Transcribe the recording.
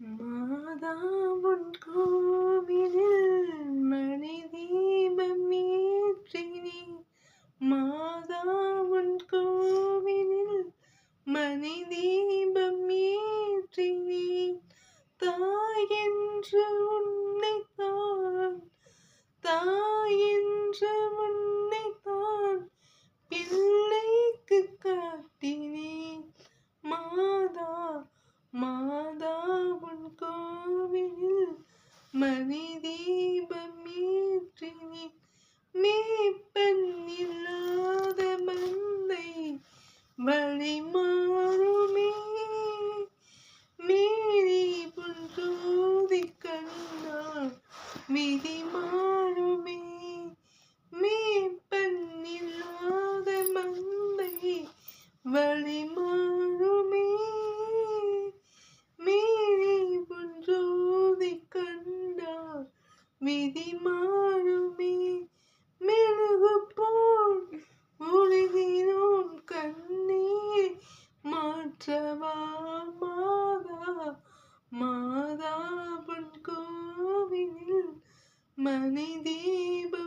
மாதா உன் கோவிலில் மணி தீபம் ஏற்றினேன். மாதா உன் கோவிலில் மணி தீபம் ஏற்றினேன். தாய் என்று உன்னைத்தான், தாய் என்று உன்னைத்தான் பிள்ளைக்கு காட்டினேன். மாதா மாதா உன் கோவிலில் மணி தீபம் ஏற்றினேன். மேய்ப்பன் இல்லாத மந்தை வழி மாறுமே. மேரி புன்றோதி கண்ணால் விதி மாறுமே. மேய்ப்பன் இல்லாத மந்தை வழி மாறுமே. மேரி புன்றோதி கண்டால் விதி மாறுமே. மெழுகு போல் ஒழுகினோம் கண்ணீர் மாற்றவா. மாதா மாதா உன் கோவிலில் மணி தீபம்